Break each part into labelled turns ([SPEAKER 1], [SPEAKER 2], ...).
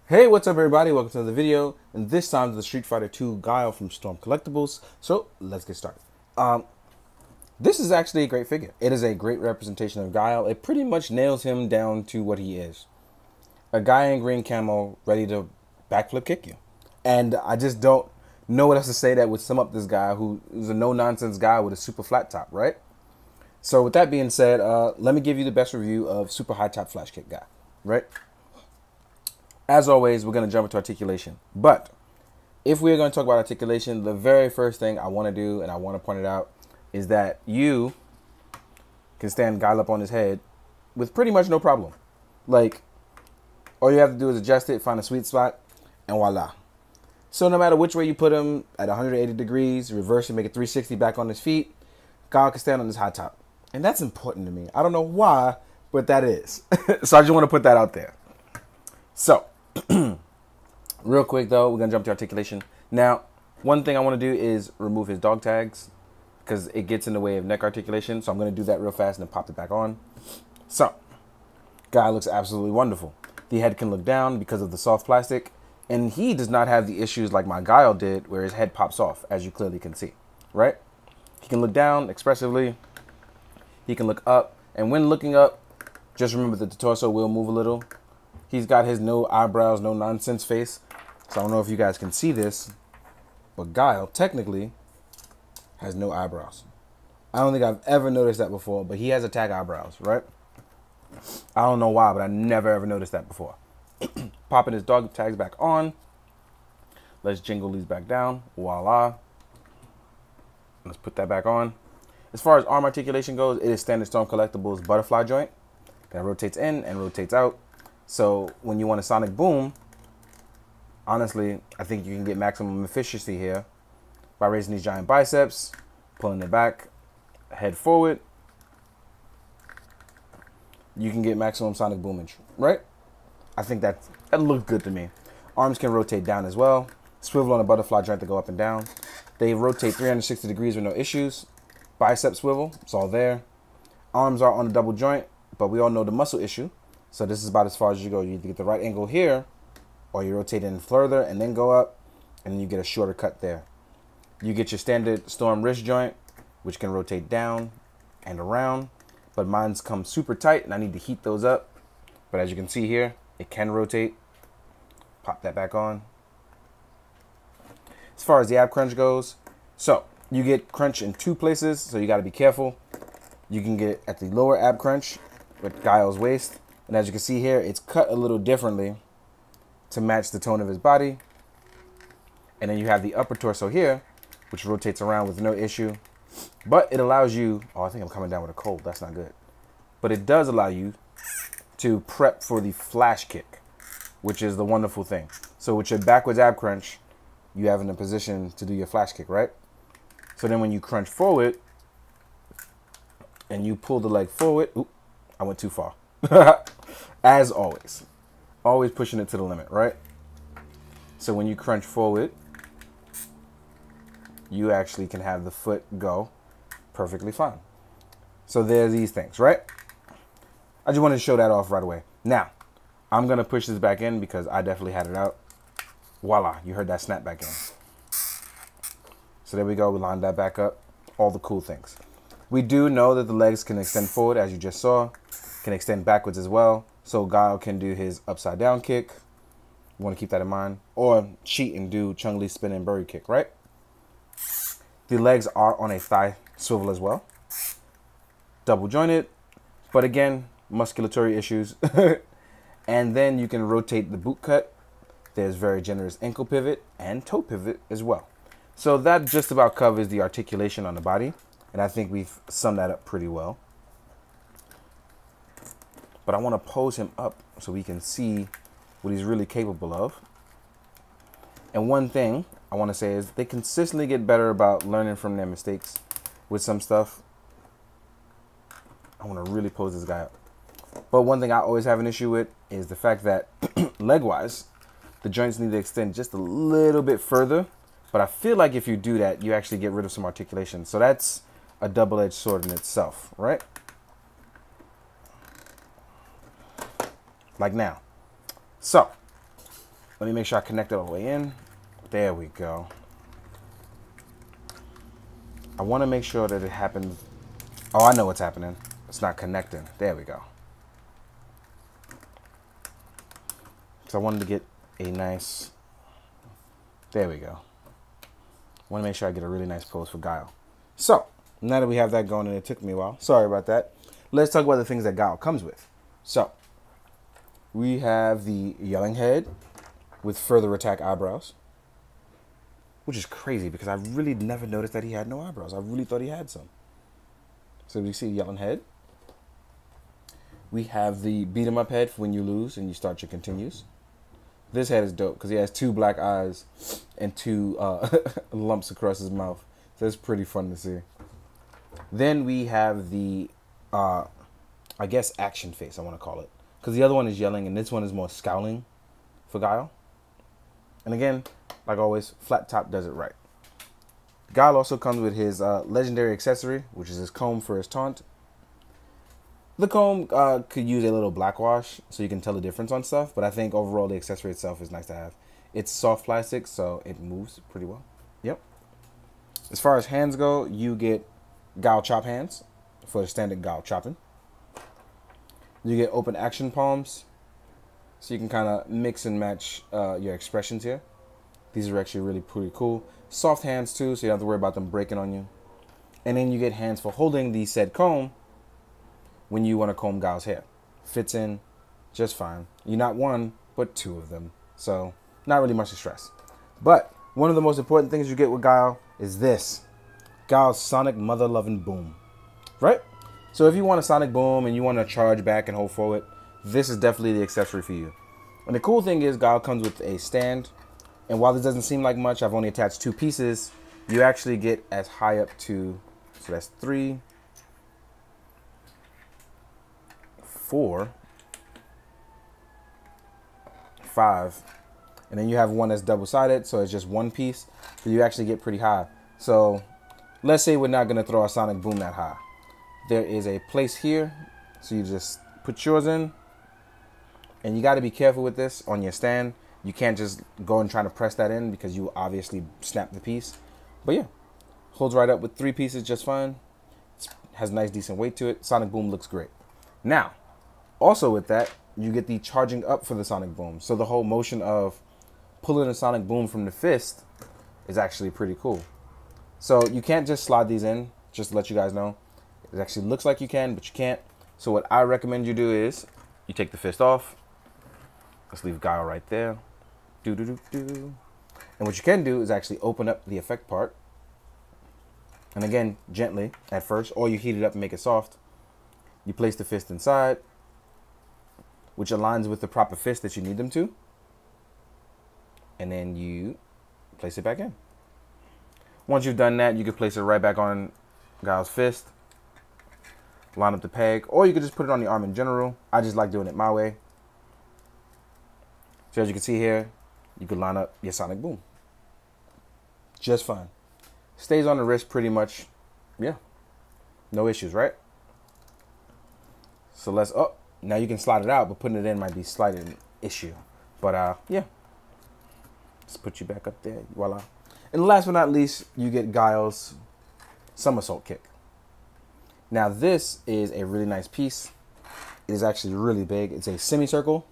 [SPEAKER 1] Hey, what's up everybody? Welcome to another video, and this time to the Street Fighter 2 Guile from Storm Collectibles. So, let's get started. This is actually a great figure. It is a great representation of Guile. It pretty much nails him down to what he is. A guy in green camo ready to backflip kick you. And I just don't know what else to say that would sum up this guy who's a no-nonsense guy with a super flat top, right? So with that being said, let me give you the best review of super high top flash kick guy, right? As always, we're going to jump into articulation. But if we're going to talk about articulation, the very first thing I want to do, and I want to point it out, is that you can stand Guile up on his head with pretty much no problem. Like, all you have to do is adjust it, find a sweet spot, and voila. So no matter which way you put him, at 180 degrees, reverse and make it 360 back on his feet, Guile can stand on his high top. And that's important to me. I don't know why, but that is. So I just want to put that out there. So, real quick though, we're going to jump to articulation. Now, one thing I want to do is remove his dog tags because it gets in the way of neck articulation. So I'm going to do that real fast and then pop it back on. So, guy looks absolutely wonderful. The head can look down because of the soft plastic. And he does not have the issues like my Guile did where his head pops off, as you clearly can see, right? He can look down expressively. He can look up. And when looking up, just remember that the torso will move a little. He's got his no eyebrows, no nonsense face. So I don't know if you guys can see this, but Guile technically has no eyebrows. I don't think I've ever noticed that before, but he has attack eyebrows, right? I don't know why, but I never ever noticed that before. Popping his dog tags back on. Let's jingle these back down. Voila. Let's put that back on. As far as arm articulation goes, it is standard Storm Collectibles butterfly joint that rotates in and rotates out. So when you want a sonic boom, honestly, I think you can get maximum efficiency here by raising these giant biceps, pulling it back, head forward. You can get maximum sonic boomage, right? I think that looks good to me. Arms can rotate down as well. Swivel on a butterfly joint to go up and down. They rotate 360 degrees with no issues. Bicep swivel, it's all there. Arms are on a double joint, but we all know the muscle issue. So this is about as far as you go. You either get the right angle here, or you rotate in further and then go up, and then you get a shorter cut there. You get your standard Storm wrist joint, which can rotate down and around, but mine's come super tight, and I need to heat those up. But as you can see here, it can rotate. Pop that back on. As far as the ab crunch goes, so you get crunch in two places, so you got to be careful. You can get at the lower ab crunch with Guile's waist. And as you can see here, it's cut a little differently to match the tone of his body. And then you have the upper torso here, which rotates around with no issue. But it allows you, oh, I think I'm coming down with a cold. That's not good. But it does allow you to prep for the flash kick, which is the wonderful thing. So with your backwards ab crunch, you have in a position to do your flash kick, right? So then when you crunch forward and you pull the leg forward, oop, I went too far. As always pushing it to the limit, right? So when you crunch forward, you actually can have the foot go perfectly fine. So there's these things, right? I just wanted to show that off right away. Now, I'm going to push this back in because I definitely had it out. Voila, you heard that snap back in. So there we go, we lined that back up. All the cool things. We do know that the legs can extend forward, as you just saw. Can extend backwards as well. So Guile can do his upside down kick. You want to keep that in mind. Or cheat and do Chung-Li spin and bird kick, right? The legs are on a thigh swivel as well. Double jointed. But again, musculatory issues. And then you can rotate the boot cut. There's very generous ankle pivot and toe pivot as well. So that just about covers the articulation on the body. And I think we've summed that up pretty well. But I want to pose him up so we can see what he's really capable of. And one thing I want to say is they consistently get better about learning from their mistakes with some stuff. I want to really pose this guy up. But one thing I always have an issue with is the fact that leg-wise, the joints need to extend just a little bit further. But I feel like if you do that, you actually get rid of some articulation. So that's a double-edged sword in itself, right? Like now. So Let me make sure I connect it all the way in. There we go. I want to make sure that it happens. Oh, I know what's happening. It's not connecting. There we go. So I wanted to get a nice, there we go. I want to make sure I get a really nice pose for Guile. So now that we have that going, and it took me a while, sorry about that. Let's talk about the things that Guile comes with. So we have the yelling head with further attack eyebrows, which is crazy because I really never noticed that he had no eyebrows. I really thought he had some. So we see yelling head. We have the beat 'em up head for when you lose and you start your continues. This head is dope because he has 2 black eyes and 2 lumps across his mouth. So it's pretty fun to see. Then we have the, I guess, action face, I want to call it. Because the other one is yelling and this one is more scowling for Guile. And again, like always, flat top does it right. Guile also comes with his legendary accessory, which is his comb for his taunt. The comb could use a little black wash so you can tell the difference on stuff, but I think overall the accessory itself is nice to have. It's soft plastic, so it moves pretty well. Yep. As far as hands go, you get Guile chop hands for the standard Guile chopping. You get open action palms, so you can kind of mix and match your expressions here. These are actually really pretty cool. Soft hands too, so you don't have to worry about them breaking on you. And then you get hands for holding the said comb when you want to comb Guile's hair. Fits in just fine. You're not one, but 2 of them. So not really much to stress. But one of the most important things you get with Guile is this. Guile's Sonic Mother Loving Boom. Right? So if you want a Sonic Boom and you want to charge back and hold forward, this is definitely the accessory for you. And the cool thing is Guile comes with a stand. And while this doesn't seem like much, I've only attached 2 pieces. You actually get as high up to, so that's 3, 4, 5, and then you have one that's double-sided, so it's just 1 piece, so you actually get pretty high. So let's say we're not going to throw a Sonic Boom that high. There is a place here, so you just put yours in, and you got to be careful with this on your stand. You can't just go and try to press that in because you obviously snap the piece. But yeah, holds right up with 3 pieces just fine. It has nice decent weight to it. Sonic Boom looks great. Now, also with that, you get the charging up for the Sonic Boom. So the whole motion of pulling a Sonic Boom from the fist is actually pretty cool. So you can't just slide these in, just to let you guys know. It actually looks like you can, but you can't. So what I recommend you do is you take the fist off. Let's leave Guile right there. And what you can do is actually open up the effect part. And again, gently at first, or you heat it up and make it soft. You place the fist inside, which aligns with the proper fist that you need them to. And then you place it back in. Once you've done that, you can place it right back on Guile's fist. Line up the peg, or you could just put it on the arm in general. I just like doing it my way. So as you can see here, you can line up your Sonic Boom. Just fine. Stays on the wrist pretty much. Yeah. No issues, right? So let's, oh, now you can slide it out, but putting it in might be slightly an issue. But yeah. Let's put you back up there. Voila. And last but not least, you get Guile's somersault kick. Now this is a really nice piece. It is actually really big. It's a semicircle.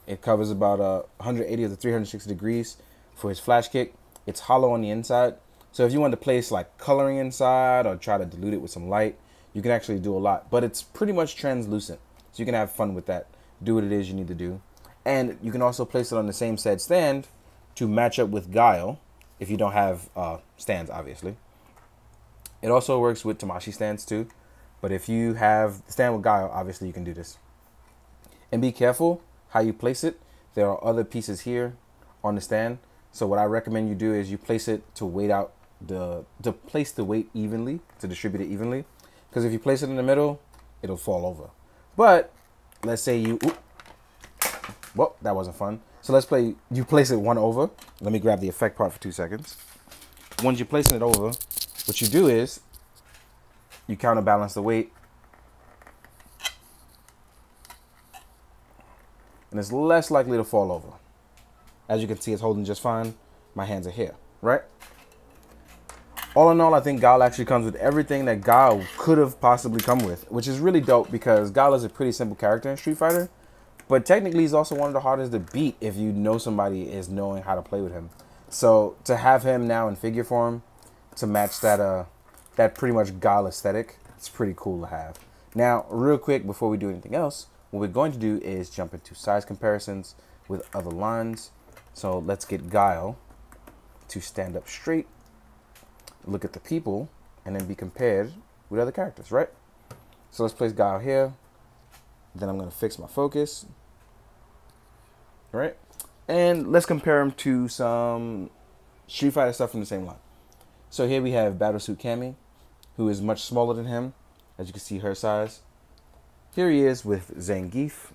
[SPEAKER 1] It covers about 180 to 360 degrees for his flash kick. It's hollow on the inside. So if you want to place like coloring inside or try to dilute it with some light, you can actually do a lot. But it's pretty much translucent. So you can have fun with that. Do what it is you need to do. And you can also place it on the same said stand to match up with Guile if you don't have stands, obviously. It also works with Tamashii stands too. But if you have stand with Guile, obviously you can do this. And be careful how you place it. There are other pieces here on the stand. So what I recommend you do is you place it to weight out to place the weight evenly, to distribute it evenly. Because if you place it in the middle, it'll fall over. But let's say you, well, that wasn't fun. So let's play, you place it one over. Let me grab the effect part for 2 seconds. Once you're placing it over, what you do is you counterbalance the weight. And it's less likely to fall over. As you can see, it's holding just fine. My hands are here, right? All in all, I think Guile actually comes with everything that Guile could have possibly come with, which is really dope because Guile is a pretty simple character in Street Fighter, but technically he's also one of the hardest to beat if you know somebody is knowing how to play with him. So to have him now in figure form to match that that pretty much Guile aesthetic, it's pretty cool to have. Now, real quick before we do anything else, what we're going to do is jump into size comparisons with other lines. So let's get Guile to stand up straight, look at the people, and then be compared with other characters, right? So let's place Guile here. Then I'm going to fix my focus, right? And let's compare him to some Street Fighter stuff from the same line. So here we have Battlesuit Cammy, who is much smaller than him. As you can see, her size. Here he is with Zangief.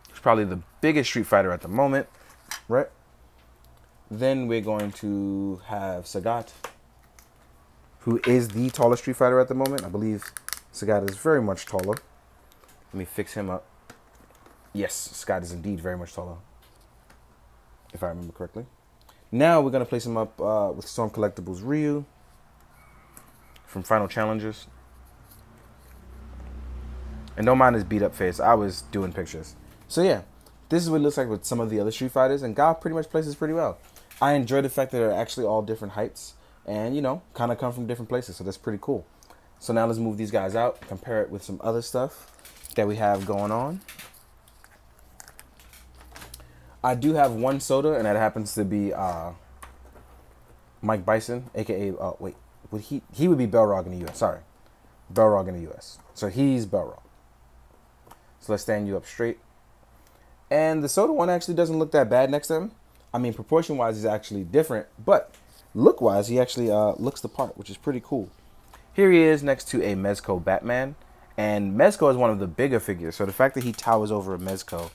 [SPEAKER 1] He's probably the biggest Street Fighter at the moment, right? Then we're going to have Sagat, who is the tallest Street Fighter at the moment. I believe Sagat is very much taller. Let me fix him up. Yes, Sagat is indeed very much taller, if I remember correctly. Now we're going to place him up with Storm Collectibles Ryu from Final Challengers. And don't mind his beat up face. I was doing pictures. So yeah, this is what it looks like with some of the other Street Fighters, and Guile pretty much places pretty well. I enjoy the fact that they're actually all different heights and, you know, kind of come from different places, so that's pretty cool. So now let's move these guys out, compare it with some other stuff that we have going on. I do have one soda, and that happens to be Mike Bison, aka wait, he would be Belrog in the US. Sorry, Belrog in the US. So he's Belrog. So let's stand you up straight. And the soda one actually doesn't look that bad next to him. I mean, proportion wise, he's actually different, but look wise, he actually looks the part, which is pretty cool. Here he is next to a Mezco Batman, and Mezco is one of the bigger figures. So the fact that he towers over a Mezco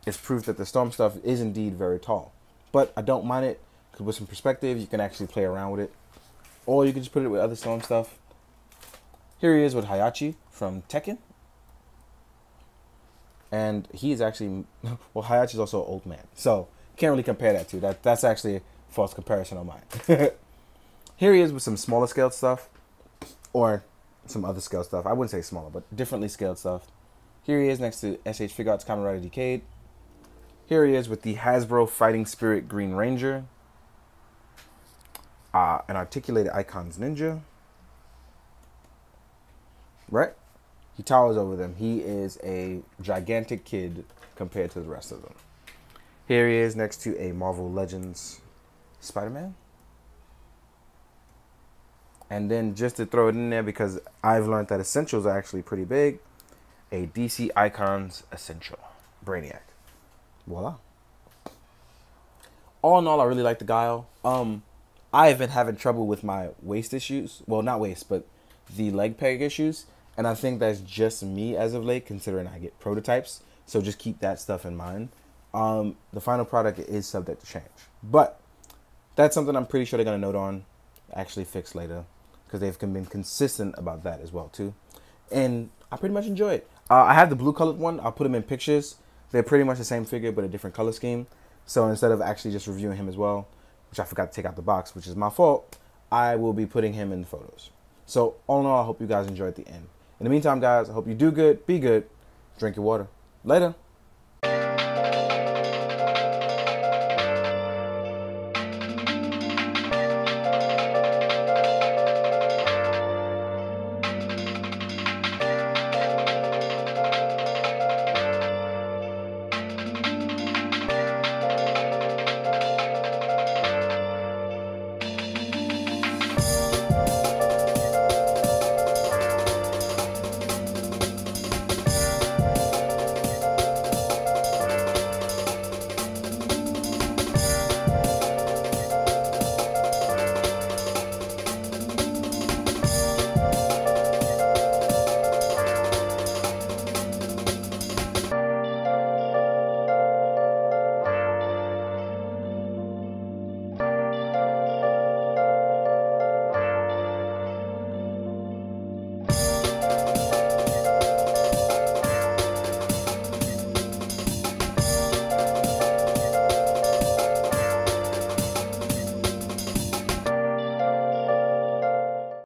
[SPEAKER 1] is proof that the Storm stuff is indeed very tall. But I don't mind it, because with some perspective, you can actually play around with it. Or you can just put it with other Storm stuff. Here he is with Hayachi from Tekken. And he is actually, well, Hayachi is also an old man. So, can't really compare that to. That's actually a false comparison on mine. Here he is with some smaller scaled stuff. Or some other scaled stuff. I wouldn't say smaller, but differently scaled stuff. Here he is next to SH Figure Arts Kamen Rider Decade. Here he is with the Hasbro Fighting Spirit Green Ranger. An Articulated Icons Ninja. Right? He towers over them. He is a gigantic kid compared to the rest of them. Here he is next to a Marvel Legends Spider-Man. And then just to throw it in there, because I've learned that Essentials are actually pretty big, a DC Icons Essential Brainiac. Voila. All in all, I really like the Guile. I've been having trouble with my waist issues. Well, not waist, but the leg peg issues. And I think that's just me as of late, considering I get prototypes. So just keep that stuff in mind. The final product is subject to change. But that's something I'm pretty sure they're going to note on, actually fix later. Because they've been consistent about that as well, too. And I pretty much enjoy it. I have the blue colored one. I'll put them in pictures. They're pretty much the same figure, but a different color scheme. So instead of actually just reviewing him as well, which I forgot to take out the box, which is my fault, I will be putting him in the photos. So all in all, I hope you guys enjoyed the end. In the meantime, guys, I hope you do good, be good, drink your water. Later.